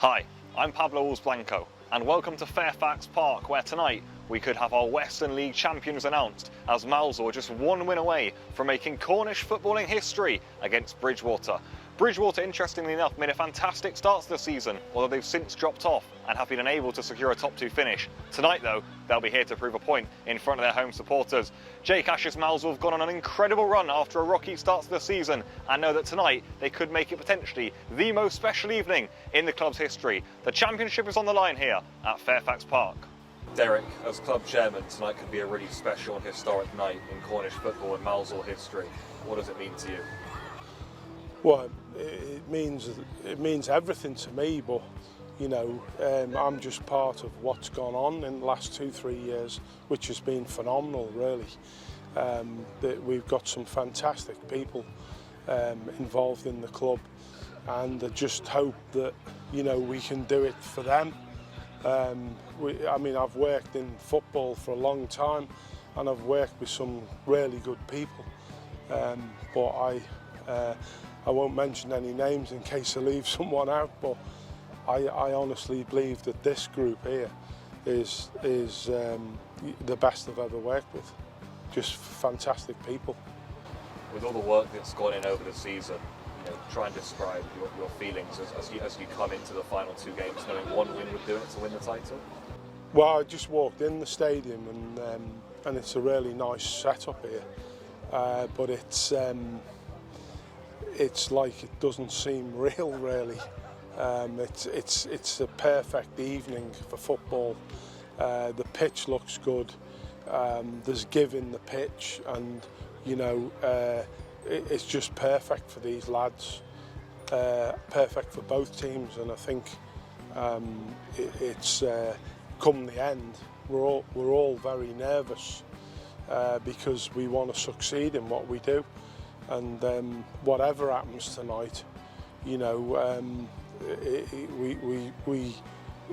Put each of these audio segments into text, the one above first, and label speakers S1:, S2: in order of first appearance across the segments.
S1: Hi, I'm Pablo Woolls-Blanco and welcome to Fairfax Park, where tonight we could have our Western League champions announced, as Mousehole are just one win away from making Cornish footballing history against Bridgwater. Bridgwater, interestingly enough, made a fantastic start to the season, although they've since dropped off and have been unable to secure a top two finish. Tonight though, they'll be here to prove a point in front of their home supporters. Jake Ash's Mousehole have gone on an incredible run after a rocky start to the season and know that tonight they could make it potentially the most special evening in the club's history. The championship is on the line here at Fairfax Park. Derek, as club chairman, tonight could be a really special and historic night in Cornish football and Mousehole history. What does it mean to you?
S2: Well, it means everything to me, but you know, I'm just part of what's gone on in the last 2-3 years, which has been phenomenal, really. That we've got some fantastic people involved in the club, and I just hope that, you know, we can do it for them. I mean, I've worked in football for a long time, and I've worked with some really good people, but I won't mention any names in case I leave someone out, but I honestly believe that this group here is the best I've ever worked with. Just fantastic people.
S1: With all the work that's gone in over the season, you know, try and describe your feelings as you come into the final two games, knowing one win would do it to win the title.
S2: Well, I just walked in the stadium and it's a really nice setup here, but it's like it doesn't seem real, really. It's a perfect evening for football. The pitch looks good. There's give in the pitch, and you know, it's just perfect for these lads. Perfect for both teams, and I think it's come the end. We're all very nervous because we want to succeed in what we do. And whatever happens tonight, you know,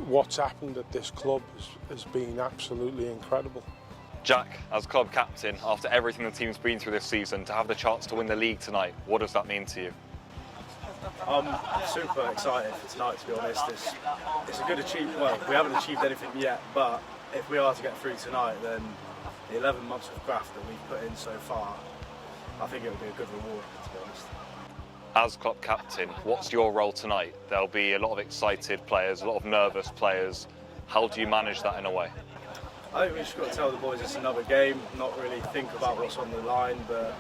S2: what's happened at this club has been absolutely incredible.
S1: Jack, as club captain, after everything the team's been through this season, to have the chance to win the league tonight, what does that mean to you?
S3: I'm super excited for tonight, to be honest. It's a good achievement. Well, we haven't achieved anything yet, but if we are to get through tonight, then the 11 months of graft that we've put in so far, I think it will be a good reward, to be honest.
S1: As club captain, what's your role tonight? There'll be a lot of excited players, a lot of nervous players. How do you manage that in a way?
S3: I think we've just got to tell the boys it's another game, not really think about what's on the line, but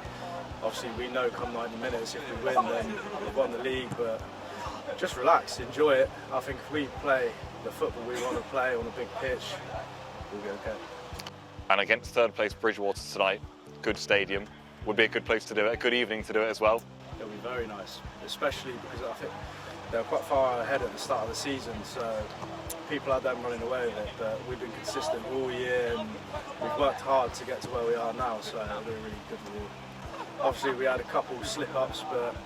S3: obviously we know come 90 minutes if we win then we've won the league, but just relax, enjoy it. I think if we play the football we want to play on a big pitch, we'll be okay.
S1: And against third place Bridgwater tonight, good stadium, would be a good place to do it, a good evening to do it as well.
S3: It'll be very nice, especially because I think they're quite far ahead at the start of the season, so people had them running away with it, but we've been consistent all year and we've worked hard to get to where we are now, so it'll be a really good reward. Obviously we had a couple slip-ups, but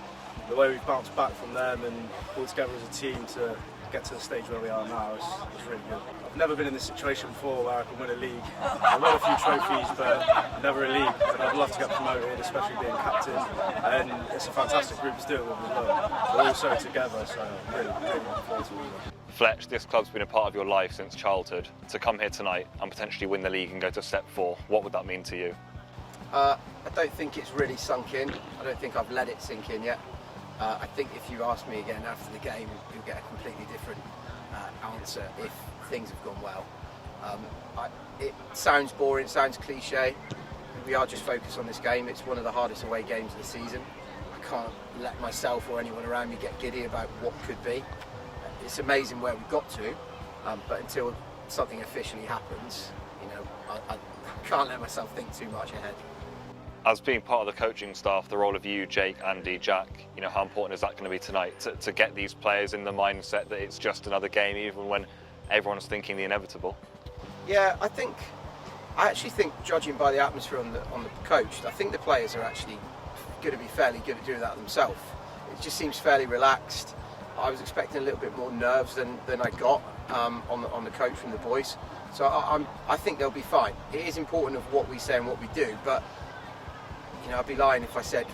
S3: the way we've bounced back from them and pulled together as a team to get to the stage where we are now is really good. I've never been in this situation before where I can win a league. I've won a few trophies, but never a league, and I'd love to get promoted, especially being captain, and it's a fantastic group to do it with as well. We're all so together, so I'm really looking forward to it.
S1: Fletch, this club's been a part of your life since childhood. To come here tonight and potentially win the league and go to step 4, what would that mean to you?
S4: I don't think it's really sunk in. I don't think I've let it sink in yet. I think if you ask me again after the game, you'll get a completely different answer if things have gone well. It sounds boring, it sounds cliche. We are just focused on this game. It's one of the hardest away games of the season. I can't let myself or anyone around me get giddy about what could be. It's amazing where we've got to, but until something officially happens, you know, I can't let myself think too much ahead.
S1: As being part of the coaching staff, the role of you, Jake, Andy, Jack, you know, how important is that going to be tonight to get these players in the mindset that it's just another game, even when everyone's thinking the inevitable?
S4: Yeah, I actually think, judging by the atmosphere on the coach, I think the players are actually going to be fairly good at doing that themselves. It just seems fairly relaxed. I was expecting a little bit more nerves than I got on the coach from the boys. So I think they'll be fine. It is important of what we say and what we do, but you know, I'd be lying if I said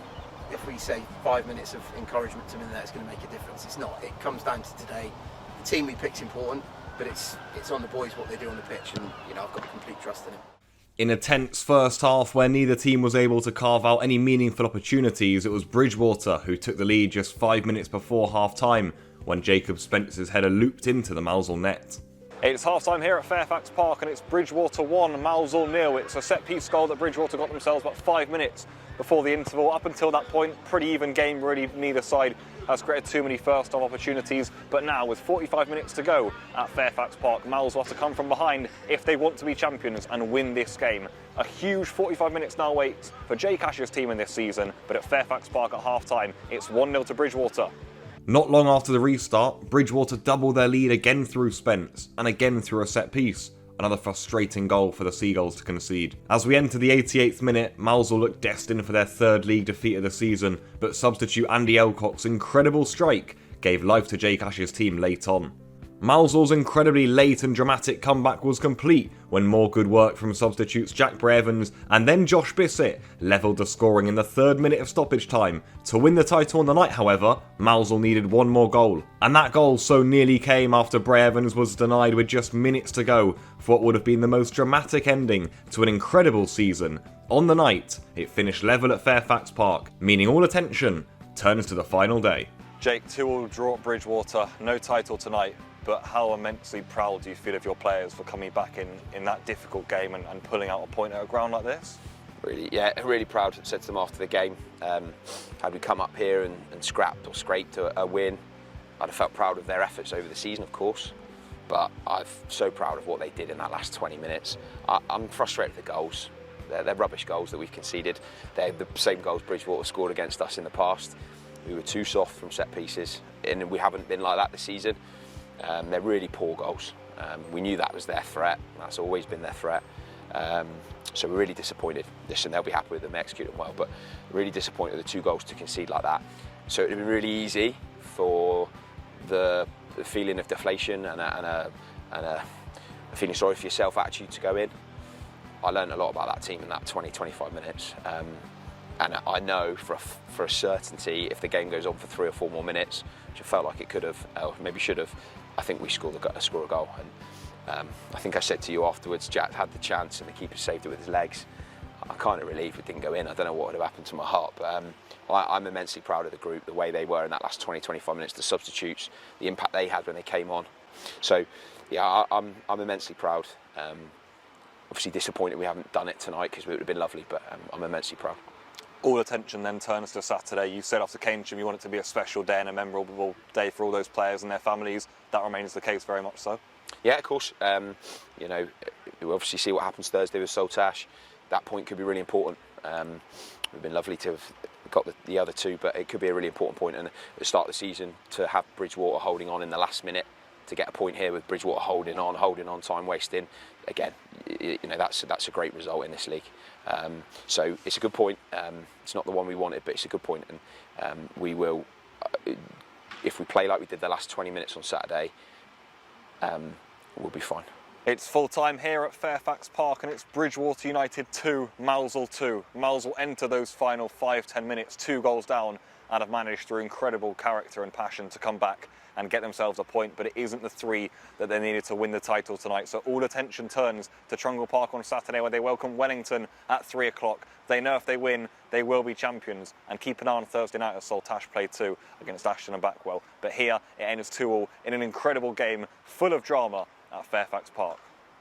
S4: if we say 5 minutes of encouragement to them that it's going to make a difference. It's not. It comes down to today. team we pick's important, but it's on the boys what they do on the pitch, and I've got complete trust in it.
S1: In a tense first half where neither team was able to carve out any meaningful opportunities, it was Bridgwater who took the lead just 5 minutes before half-time when Jacob Spencer's header looped into the Mousehole net. It's half-time here at Fairfax Park and it's Bridgwater 1, Mousehole 0. It's a set-piece goal that Bridgwater got themselves about 5 minutes before the interval. Up until that point, pretty even game really. Neither side has created too many first-half opportunities, but now with 45 minutes to go at Fairfax Park, Mousehole have to come from behind if they want to be champions and win this game. A huge 45 minutes now waits for Jay Cash's team in this season, but at Fairfax Park at half-time, it's 1-0 to Bridgwater. Not long after the restart, Bridgwater doubled their lead again through Spence, and again through a set-piece. Another frustrating goal for the Seagulls to concede. As we enter the 88th minute, Mousehole looked destined for their third league defeat of the season, but substitute Andy Elcock's incredible strike gave life to Jay Cash's team late on. Mousehole's incredibly late and dramatic comeback was complete when more good work from substitutes Jack Bray-Evans and then Josh Bissett levelled the scoring in the 3rd minute of stoppage time. To win the title on the night, however, Mousehole needed one more goal, and that goal so nearly came after Bray-Evans was denied with just minutes to go for what would have been the most dramatic ending to an incredible season. On the night, it finished level at Fairfax Park, meaning all attention turns to the final day. Jake, 2-2 draw at Bridgwater, no title tonight. But how immensely proud do you feel of your players for coming back in that difficult game and pulling out a point at a ground like this?
S5: Really proud. I said to them after the game, had we come up here and scrapped or scraped a win, I'd have felt proud of their efforts over the season, of course. But I'm so proud of what they did in that last 20 minutes. I'm frustrated with the goals. They're rubbish goals that we've conceded. They're the same goals Bridgwater scored against us in the past. We were too soft from set pieces, and we haven't been like that this season. They're really poor goals. We knew that was their threat. That's always been their threat. So we're really disappointed. Listen, they'll be happy with them executing well, but really disappointed with the 2 goals to concede like that. So it would have been really easy for the feeling of deflation and a feeling sorry for yourself attitude to go in. I learned a lot about that team in that 20-25 minutes. And I know for a certainty, if the game goes on for 3 or 4 more minutes, which I felt like it could have, or maybe should have, I think we score a goal. And I think I said to you afterwards, Jack had the chance and the keeper saved it with his legs. I'm kind of relieved it didn't go in. I don't know what would have happened to my heart, but I'm immensely proud of the group, the way they were in that last 20-25 minutes, the substitutes, the impact they had when they came on. So, yeah, I'm immensely proud. Obviously disappointed we haven't done it tonight because it would have been lovely, but I'm immensely proud.
S1: All attention then turns to Saturday. You said after Cambridge you want it to be a special day and a memorable day for all those players and their families. That remains the case very much so.
S5: Yeah, of course. You know, we'll obviously see what happens Thursday with Saltash. That point could be really important. It'd been lovely to have got the other 2, but it could be a really important point. And at the start of the season, to have Bridgwater holding on in the last minute, to get a point here with Bridgwater holding on, time wasting. Again, you know, that's a great result in this league. So it's a good point. It's not the one we wanted, but it's a good point. And we will, if we play like we did the last 20 minutes on Saturday, we'll be fine.
S1: It's full time here at Fairfax Park and it's Bridgwater United 2, Mousehole 2. Mousehole enter those final 5-10 minutes 2 goals down and have managed through incredible character and passion to come back and get themselves a point, but it isn't the 3 that they needed to win the title tonight. So all attention turns to Trungle Park on Saturday where they welcome Wellington at 3 o'clock. They know if they win, they will be champions, and keep an eye on Thursday night as Saltash play 2 against Ashton and Backwell. But here it ends 2-2 in an incredible game full of drama at Fairfax Park.